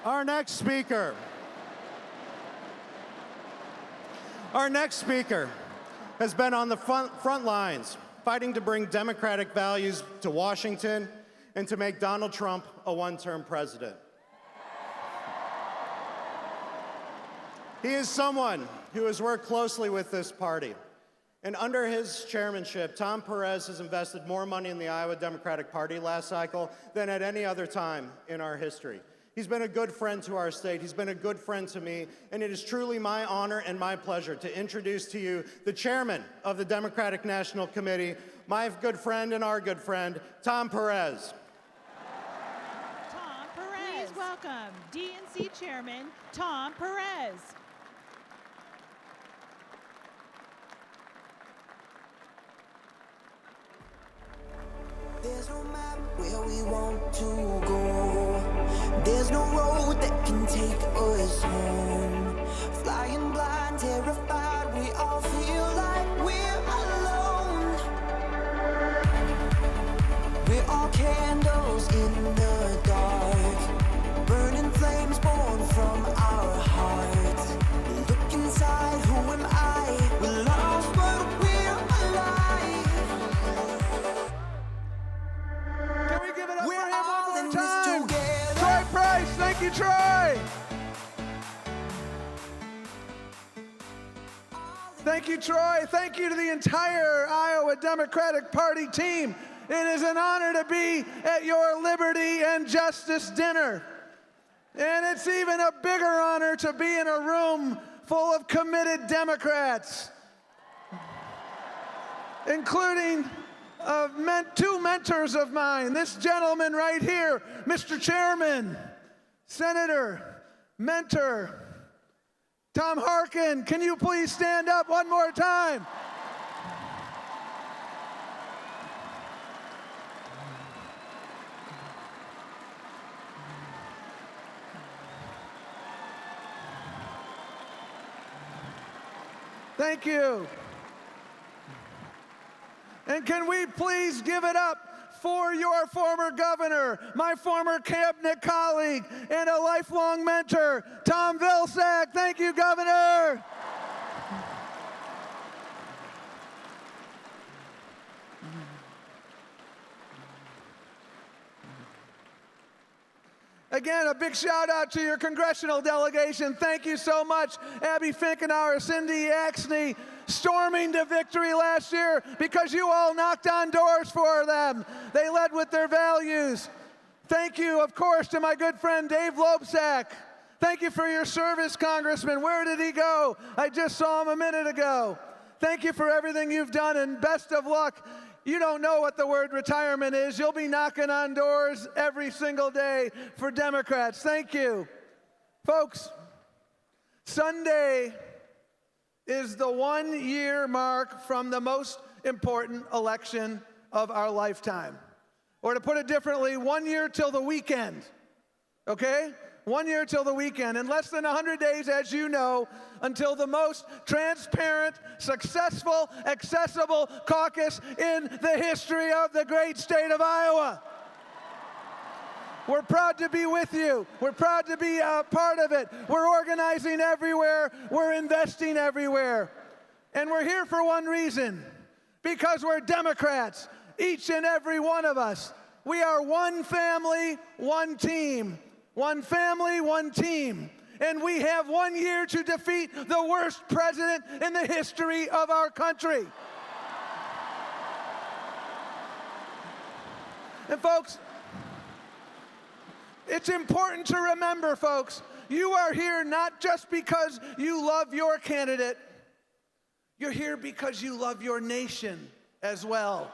Our next speaker has been on the front lines, fighting to bring democratic values to Washington and to make Donald Trump a one-term president. He is someone who has worked closely with this party. And under his chairmanship, Tom Perez has invested more money in the Iowa Democratic Party last cycle than at any other time in our history. He's been a good friend to our state. He's been a good friend to me. And it is truly my honor and my pleasure to introduce to you the chairman of the Democratic National Committee, my good friend and our good friend, Tom Perez. Tom Perez. Please welcome DNC Chairman Tom Perez. There's no map where we want to go. There's no road that can take us home. Flying blind, terrified, we all feel like we're alone. We're all candles in the dark, burning flames born from our hearts. Look inside, who am I? We're lost, but we're alive. Can we give it up We're for him all one in more this time? together. Troy Price, thank you, Troy. Thank you, Troy. Thank you to the entire Iowa Democratic Party team. It is an honor to be at your Liberty and Justice dinner. And it's even a bigger honor to be in a room full of committed Democrats, including two mentors of mine. This gentleman right here, Mr. Chairman, Senator, mentor, Tom Harkin. Can you please stand up one more time? Thank you. And can we please give it up for your former governor, my former cabinet colleague, and a lifelong mentor, Tom Vilsack. Thank you, Governor. Again, a big shout out to your congressional delegation. Thank you so much, Abby Finkenauer, Cindy Axney, storming to victory last year because you all knocked on doors for them. They led with their values. Thank you, of course, to my good friend Dave Loebsack. Thank you for your service, Congressman. Where did he go? I just saw him a minute ago. Thank you for everything you've done, and best of luck. You don't know what the word retirement is. You'll be knocking on doors every single day for Democrats. Thank you. Folks, Sunday is the 1-year mark from the most important election of our lifetime. Or to put it differently, 1 year till the weekend, okay? 1 year till the weekend. In less than 100 days, as you know, until the most transparent, successful, accessible caucus in the history of the great state of Iowa. We're proud to be with you. We're proud to be a part of it. We're organizing everywhere. We're investing everywhere. And we're here for one reason, because we're Democrats, each and every one of us. We are one family, one team. One family, one team. And we have 1 year to defeat the worst president in the history of our country. And folks, it's important to remember, folks, you are here not just because you love your candidate. You're here because you love your nation as well.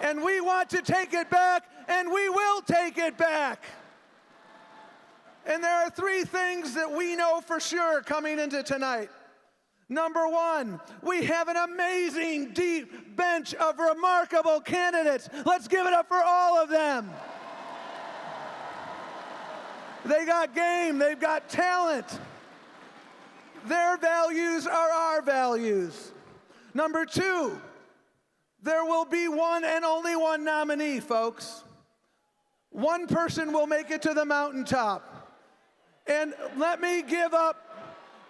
And we want to take it back, and we will take it back. And there are 3 things that we know for sure coming into tonight. Number 1, we have an amazing, deep bench of remarkable candidates. Let's give it up for all of them. They got game, they've got talent. Their values are our values. Number 2, there will be one and only one nominee, folks. One person will make it to the mountaintop. And let me give up.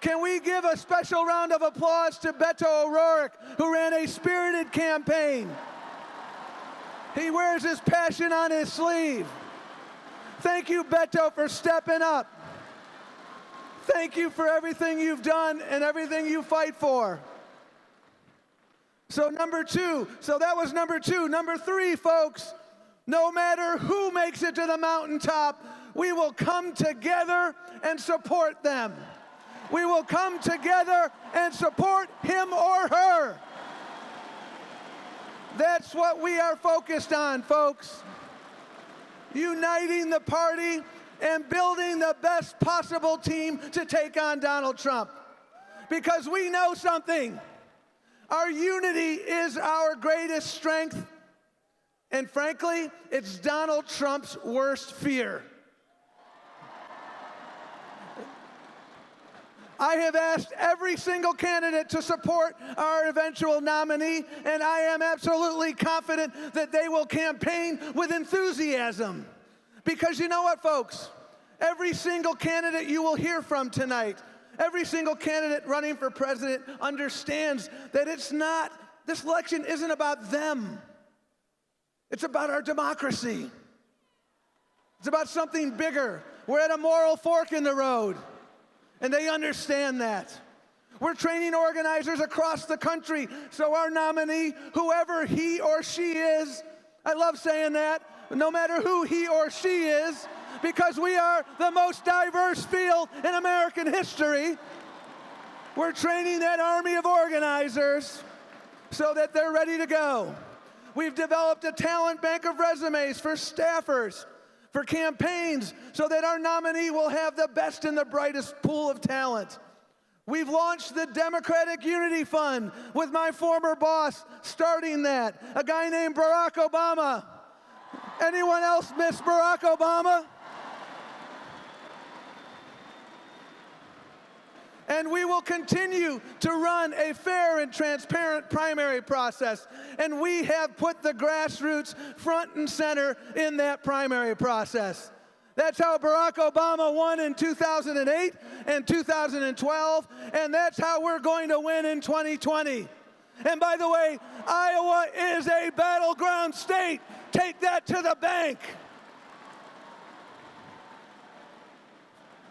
Can we give a special round of applause to Beto O'Rourke, who ran a spirited campaign? He wears his passion on his sleeve. Thank you, Beto, for stepping up. Thank you for everything you've done and everything you fight for. So that was number two. Number three, folks, no matter who makes it to the mountaintop, we will come together and support them. We will come together and support him or her. That's what we are focused on, folks. Uniting the party and building the best possible team to take on Donald Trump. Because we know something. Our unity is our greatest strength. And frankly, it's Donald Trump's worst fear. I have asked every single candidate to support our eventual nominee, and I am absolutely confident that they will campaign with enthusiasm. Because you know what, folks? Every single candidate you will hear from tonight, every single candidate running for president understands that this election isn't about them. It's about our democracy. It's about something bigger. We're at a moral fork in the road. And they understand that. We're training organizers across the country so our nominee, whoever he or she is, I love saying that, no matter who he or she is, because we are the most diverse field in American history, we're training that army of organizers so that they're ready to go. We've developed a talent bank of resumes for staffers, for campaigns, so that our nominee will have the best and the brightest pool of talent. We've launched the Democratic Unity Fund with my former boss starting that, a guy named Barack Obama. Anyone else miss Barack Obama? And we will continue to run a fair and transparent primary process. And we have put the grassroots front and center in that primary process. That's how Barack Obama won in 2008 and 2012, and that's how we're going to win in 2020. And by the way, Iowa is a battleground state. Take that to the bank.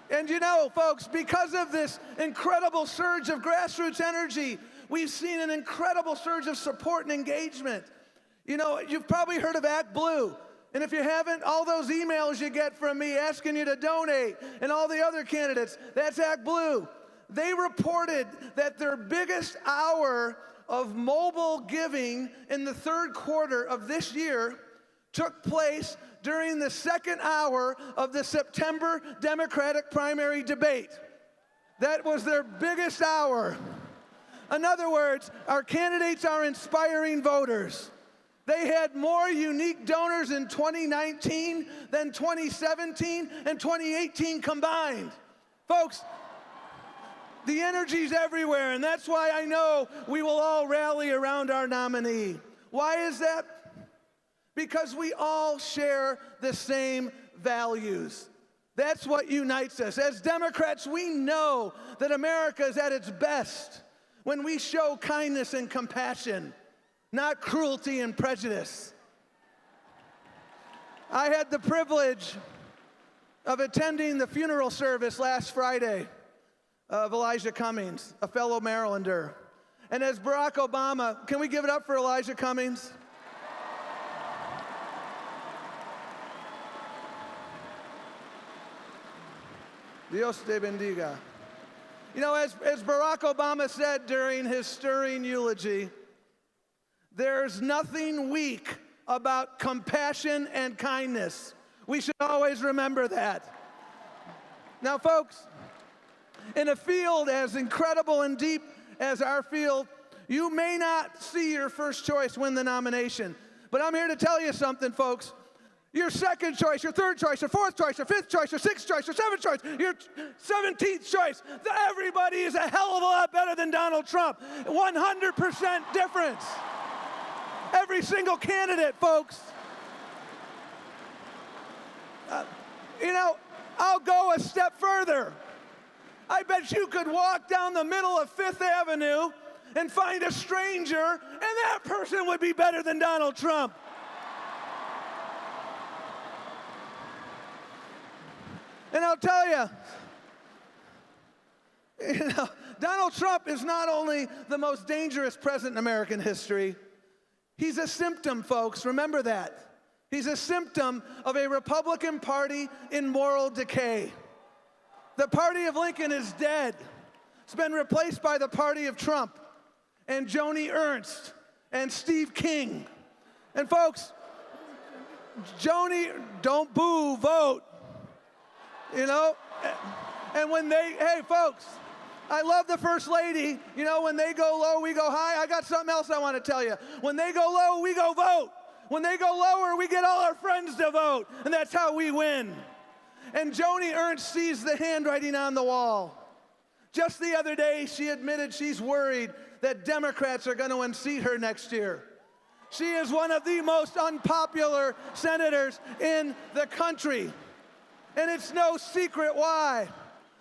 And you know, folks, because of this incredible surge of grassroots energy, we've seen an incredible surge of support and engagement. You know, you've probably heard of Act Blue. And if you haven't, all those emails you get from me asking you to donate and all the other candidates, that's Act Blue. They reported that their biggest hour of mobile giving in the third quarter of this year took place during the second hour of the September Democratic primary debate. That was their biggest hour. In other words, our candidates are inspiring voters. They had more unique donors in 2019 than 2017 and 2018 combined. Folks, the energy's everywhere, and that's why I know we will all rally around our nominee. Why is that? Because we all share the same values. That's what unites us. As Democrats, we know that America is at its best when we show kindness and compassion, not cruelty and prejudice. I had the privilege of attending the funeral service last Friday of Elijah Cummings, a fellow Marylander. And as Barack Obama, can we give it up for Elijah Cummings? Dios te bendiga. You know, as Barack Obama said during his stirring eulogy, there's nothing weak about compassion and kindness. We should always remember that. Now, folks, in a field as incredible and deep as our field, you may not see your first choice win the nomination. But I'm here to tell you something, folks. Your second choice, your third choice, your fourth choice, your fifth choice, your sixth choice, your seventh choice, your 17th choice. Everybody is a hell of a lot better than Donald Trump. 100% difference. Every single candidate, folks. You know, I'll go a step further. I bet you could walk down the middle of Fifth Avenue and find a stranger, and that person would be better than Donald Trump. And I'll tell you, Donald Trump is not only the most dangerous president in American history, he's a symptom, folks. Remember that. He's a symptom of a Republican Party in moral decay. The party of Lincoln is dead. It's been replaced by the party of Trump and Joni Ernst and Steve King. And folks, Joni, don't boo, vote. You know? And when hey folks, I love the First Lady. You know, when they go low, we go high. I got something else I want to tell you. When they go low, we go vote. When they go lower, we get all our friends to vote. And that's how we win. And Joni Ernst sees the handwriting on the wall. Just the other day, she admitted she's worried that Democrats are going to unseat her next year. She is one of the most unpopular senators in the country. And it's no secret why.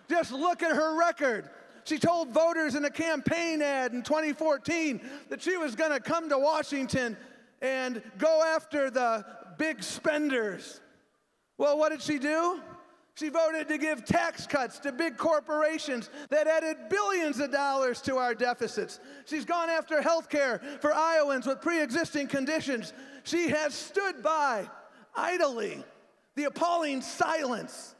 Just look at her record. She told voters in a campaign ad in 2014 that she was going to come to Washington and go after the big spenders. Well, what did she do? She voted to give tax cuts to big corporations that added billions of dollars to our deficits. She's gone after health care for Iowans with pre-existing conditions. She has stood by idly the appalling silence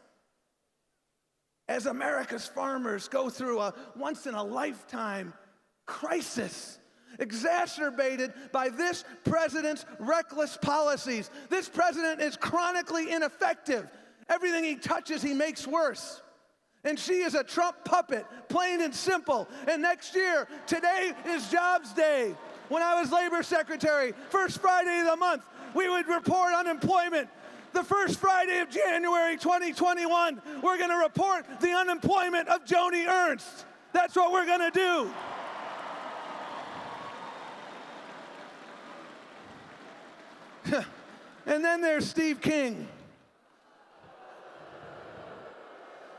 as America's farmers go through a once-in-a-lifetime crisis, exacerbated by this president's reckless policies. This president is chronically ineffective. Everything he touches, he makes worse. And she is a Trump puppet, plain and simple. And next year, today is Jobs Day. When I was labor secretary, first Friday of the month, we would report unemployment. The first Friday of January 2021, we're going to report the unemployment of Joni Ernst. That's what we're going to do. And then there's Steve King.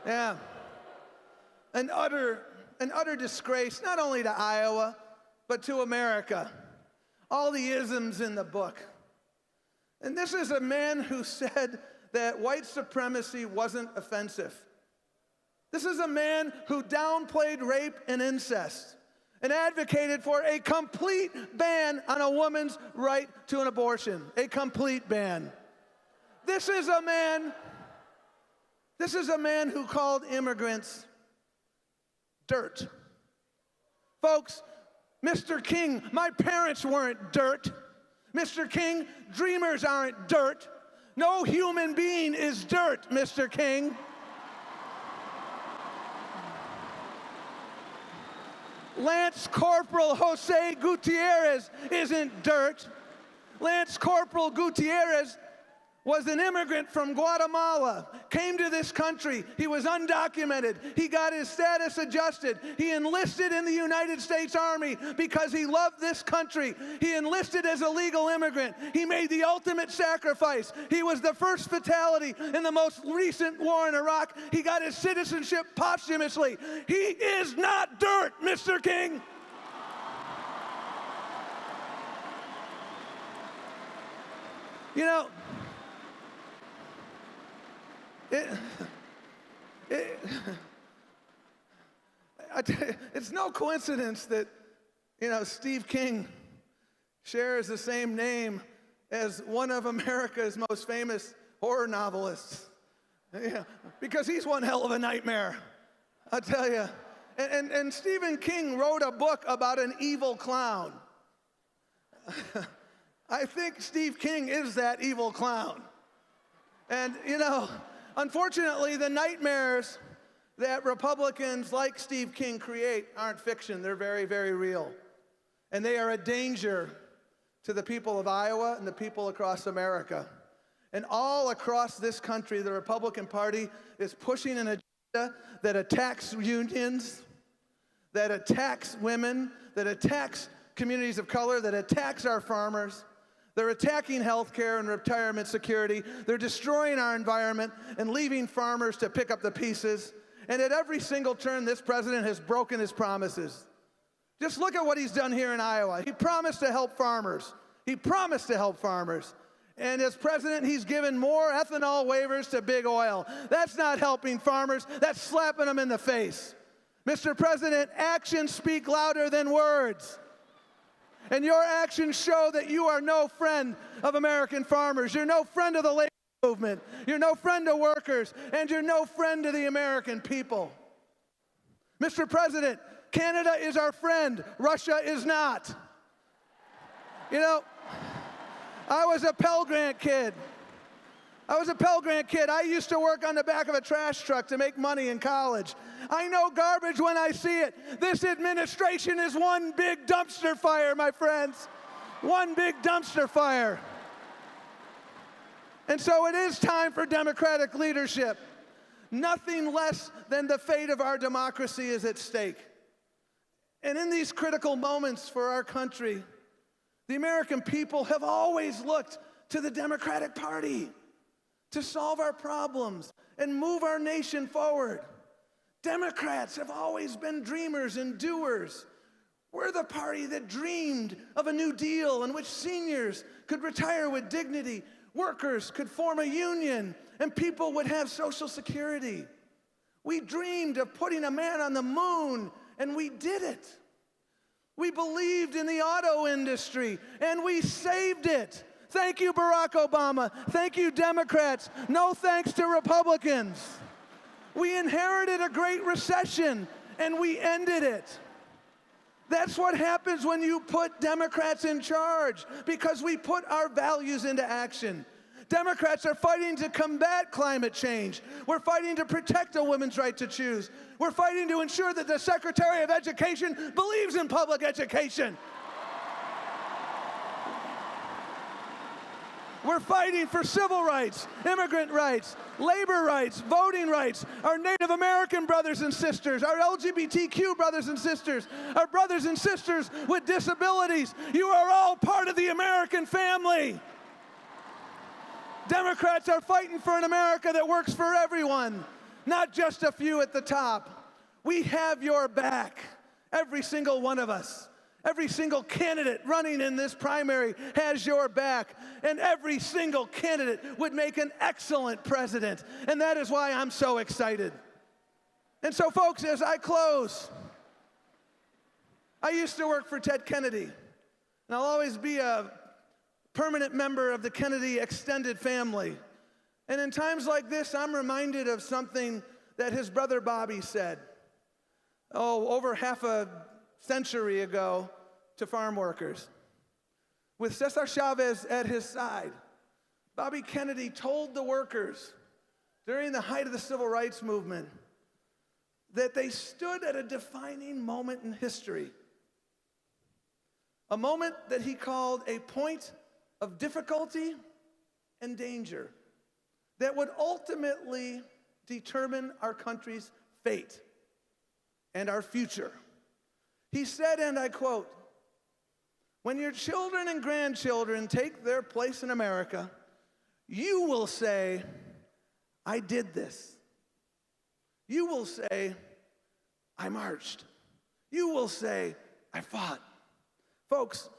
Yeah. An utter disgrace, not only to Iowa, but to America. All the isms in the book. And this is a man who said that white supremacy wasn't offensive. This is a man who downplayed rape and incest and advocated for a complete ban on a woman's right to an abortion. A complete ban. This is a man who called immigrants dirt. Folks, Mr. King, my parents weren't dirt. Mr. King, dreamers aren't dirt. No human being is dirt, Mr. King. Lance Corporal Jose Gutierrez isn't dirt. Lance Corporal Gutierrez was an immigrant from Guatemala, came to this country. He was undocumented. He got his status adjusted. He enlisted in the United States Army because he loved this country. He enlisted as a legal immigrant. He made the ultimate sacrifice. He was the first fatality in the most recent war in Iraq. He got his citizenship posthumously. He is not dirt, Mr. King. You know, it's no coincidence that, Steve King shares the same name as one of America's most famous horror novelists. Yeah, because he's one hell of a nightmare, I tell you. And Stephen King wrote a book about an evil clown. I think Steve King is that evil clown. And, unfortunately, the nightmares that Republicans like Steve King create aren't fiction. They're very, very real. And they are a danger to the people of Iowa and the people across America. And all across this country, the Republican Party is pushing an agenda that attacks unions, that attacks women, that attacks communities of color, that attacks our farmers, They're attacking health care and retirement security. They're destroying our environment and leaving farmers to pick up the pieces. And at every single turn, this president has broken his promises. Just look at what he's done here in Iowa. He promised to help farmers. He promised to help farmers. And as president, he's given more ethanol waivers to big oil. That's not helping farmers. That's slapping them in the face. Mr. President, actions speak louder than words. And your actions show that you are no friend of American farmers. You're no friend of the labor movement. You're no friend of workers. And you're no friend of the American people. Mr. President, Canada is our friend. Russia is not. You know, I was a Pell Grant kid. I used to work on the back of a trash truck to make money in college. I know garbage when I see it. This administration is one big dumpster fire, my friends. One big dumpster fire. And so it is time for Democratic leadership. Nothing less than the fate of our democracy is at stake. And in these critical moments for our country, the American people have always looked to the Democratic Party to solve our problems and move our nation forward. Democrats have always been dreamers and doers. We're the party that dreamed of a New Deal in which seniors could retire with dignity, workers could form a union, and people would have Social Security. We dreamed of putting a man on the moon, and we did it. We believed in the auto industry, and we saved it. Thank you, Barack Obama. Thank you, Democrats. No thanks to Republicans. We inherited a great recession, and we ended it. That's what happens when you put Democrats in charge, because we put our values into action. Democrats are fighting to combat climate change. We're fighting to protect a woman's right to choose. We're fighting to ensure that the Secretary of Education believes in public education. We're fighting for civil rights, immigrant rights, labor rights, voting rights, our Native American brothers and sisters, our LGBTQ brothers and sisters, our brothers and sisters with disabilities. You are all part of the American family. Democrats are fighting for an America that works for everyone, not just a few at the top. We have your back, every single one of us. Every single candidate running in this primary has your back, and every single candidate would make an excellent president, and that is why I'm so excited. And so, folks, as I close, I used to work for Ted Kennedy, and I'll always be a permanent member of the Kennedy extended family. And in times like this, I'm reminded of something that his brother Bobby said, over half a century ago to farm workers. With Cesar Chavez at his side, Bobby Kennedy told the workers during the height of the civil rights movement that they stood at a defining moment in history, a moment that he called a point of difficulty and danger that would ultimately determine our country's fate and our future. He said, and I quote, "When your children and grandchildren take their place in America, you will say, 'I did this.' You will say, 'I marched.' You will say, 'I fought.'" Folks,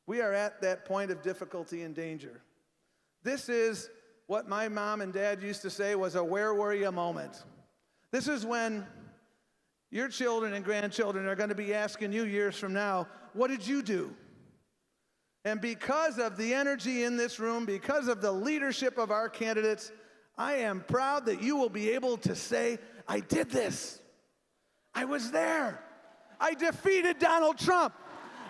we are at that point of difficulty and danger. This is what my mom and dad used to say was a "where were you" moment. This is when your children and grandchildren are going to be asking you years from now, what did you do? And because of the energy in this room, because of the leadership of our candidates, I am proud that you will be able to say, "I did this. I was there. I defeated Donald Trump.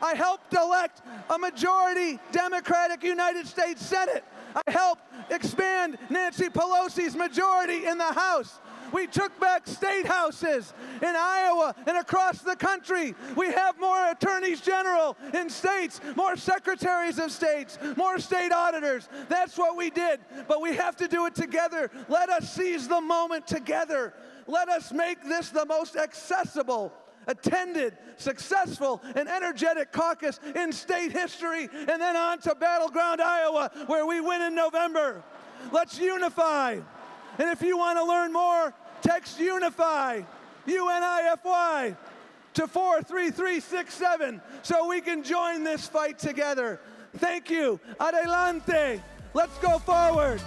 I helped elect a majority Democratic United States Senate. I helped expand Nancy Pelosi's majority in the House. We took back state houses in Iowa and across the country. We have more attorneys general in states, more secretaries of states, more state auditors. That's what we did, but we have to do it together. Let us seize the moment together. Let us make this the most accessible attended, successful, and energetic caucus in state history, and then on to battleground Iowa, where we win in November. Let's unify. And if you want to learn more, text UNIFY, UNIFY, to 43367 so we can join this fight together. Thank you. Adelante. Let's go forward.